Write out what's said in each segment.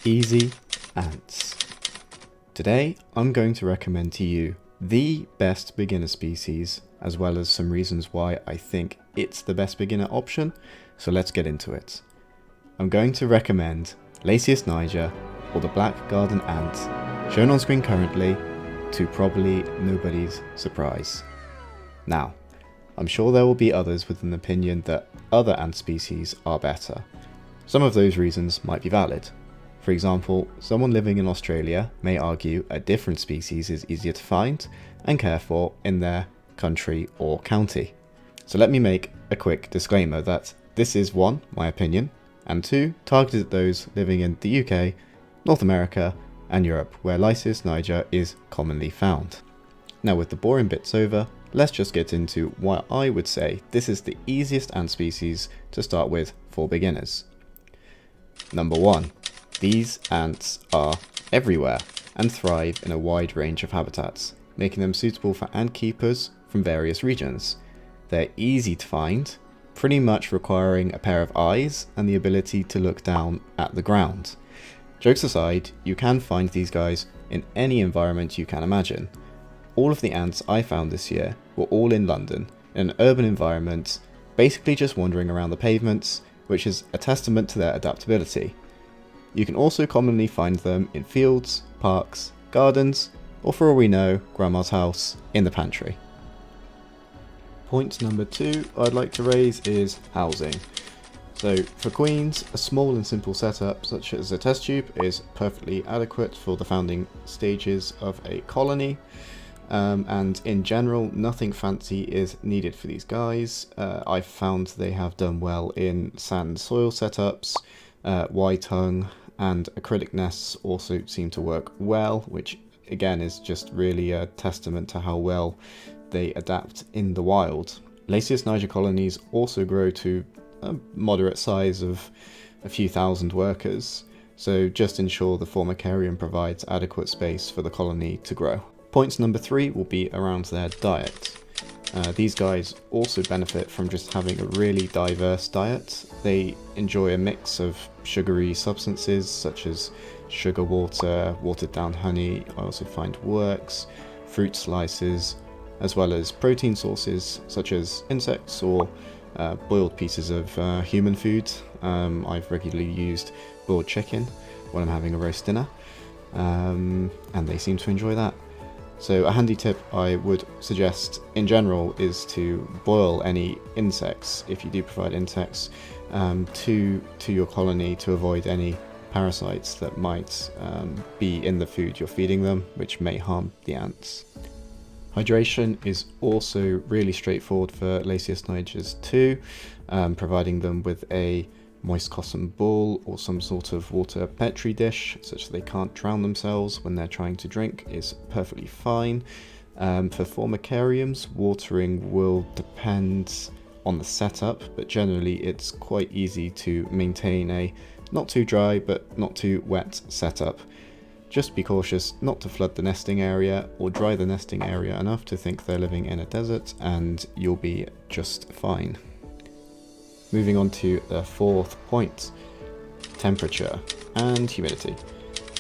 Easy ants. Today I'm going to recommend to you the best beginner species, as well as some reasons why I think it's the best beginner option, so let's get into it. I'm going to recommend Lasius niger, or the black garden ant, shown on screen currently, to probably nobody's surprise. Now, I'm sure there will be others with an opinion that other ant species are better. Some of those reasons might be valid. For example, someone living in Australia may argue a different species is easier to find and care for in their country or county. So let me make a quick disclaimer that this is 1, my opinion, and 2, targeted at those living in the UK, North America and Europe, where Lasius niger is commonly found. Now, with the boring bits over, let's just get into why I would say this is the easiest ant species to start with for beginners. Number 1. These ants are everywhere and thrive in a wide range of habitats, making them suitable for ant keepers from various regions. They're easy to find, pretty much requiring a pair of eyes and the ability to look down at the ground. Jokes aside, you can find these guys in any environment you can imagine. All of the ants I found this year were all in London, in an urban environment, basically just wandering around the pavements, which is a testament to their adaptability. You can also commonly find them in fields, parks, gardens, or for all we know, grandma's house in the pantry. Point number 2 I'd like to raise is housing. So for queens, a small and simple setup such as a test tube is perfectly adequate for the founding stages of a colony. And in general, nothing fancy is needed for these guys. I've found they have done well in sand soil setups, white hung and acrylic nests also seem to work well, which again is just really a testament to how well they adapt in the wild. Lasius niger colonies also grow to a moderate size of a few thousand workers, so just ensure the formicarium provides adequate space for the colony to grow. Points number 3 will be around their diet. These guys also benefit from just having a really diverse diet. They enjoy a mix of sugary substances such as sugar water, watered down honey, I also find works, fruit slices, as well as protein sources such as insects or boiled pieces of human food. I've regularly used boiled chicken when I'm having a roast dinner, and they seem to enjoy that. So a handy tip I would suggest in general is to boil any insects, if you do provide insects, to your colony to avoid any parasites that might be in the food you're feeding them, which may harm the ants. Hydration is also really straightforward for Lasius nigers too, providing them with a moist cotton ball or some sort of water petri dish such that they can't drown themselves when they're trying to drink is perfectly fine. For formicariums, watering will depend on the setup, but generally it's quite easy to maintain a not too dry but not too wet setup. Just be cautious not to flood the nesting area or dry the nesting area enough to think they're living in a desert, and you'll be just fine. Moving on to the 4th point, temperature and humidity.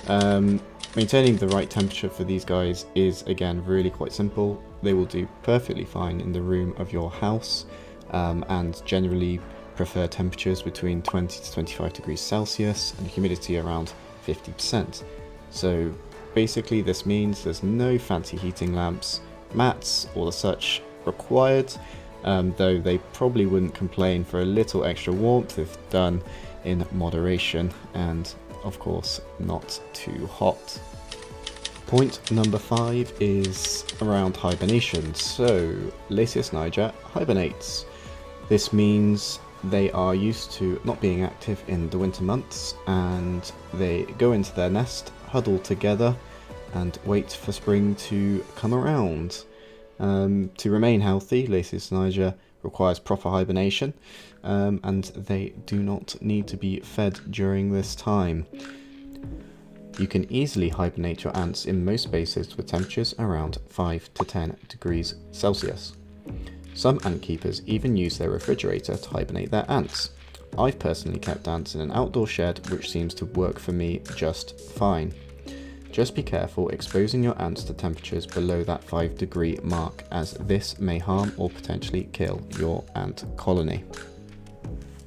Maintaining the right temperature for these guys is again really quite simple. They will do perfectly fine in the room of your house, and generally prefer temperatures between 20 to 25 degrees Celsius and humidity around 50%. So basically this means there's no fancy heating lamps, mats or the such required, though they probably wouldn't complain for a little extra warmth if done in moderation and of course not too hot. Point number 5 is around hibernation. So Lasius niger hibernates. This means they are used to not being active in the winter months, and they go into their nest, huddle together and wait for spring to come around. To remain healthy, Lasius niger requires proper hibernation, and they do not need to be fed during this time. You can easily hibernate your ants in most spaces with temperatures around 5 to 10 degrees Celsius. Some ant keepers even use their refrigerator to hibernate their ants. I've personally kept ants in an outdoor shed, which seems to work for me just fine. Just be careful exposing your ants to temperatures below that 5-degree mark, as this may harm or potentially kill your ant colony.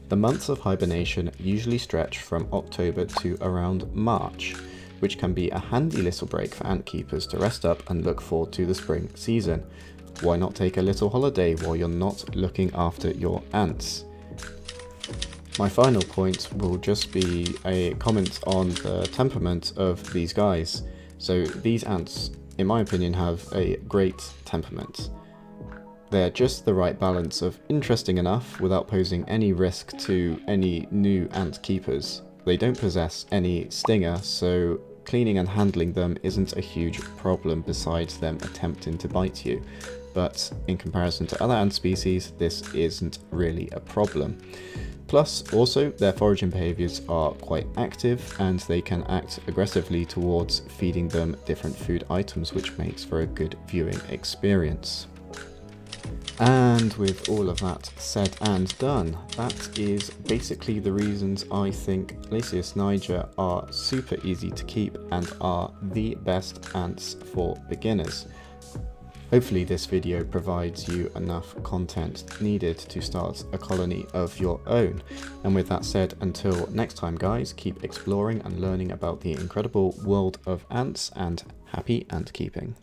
The months of hibernation usually stretch from October to around March, which can be a handy little break for ant keepers to rest up and look forward to the spring season. Why not take a little holiday while you're not looking after your ants? My final point will just be a comment on the temperament of these guys. So these ants, in my opinion, have a great temperament. They're just the right balance of interesting enough without posing any risk to any new ant keepers. They don't possess any stinger, so cleaning and handling them isn't a huge problem besides them attempting to bite you. But in comparison to other ant species, this isn't really a problem. Plus, also, their foraging behaviours are quite active and they can act aggressively towards feeding them different food items, which makes for a good viewing experience. And with all of that said and done, that is basically the reasons I think Lasius niger are super easy to keep and are the best ants for beginners. Hopefully this video provides you enough content needed to start a colony of your own. And with that said, until next time guys, keep exploring and learning about the incredible world of ants, and happy ant keeping.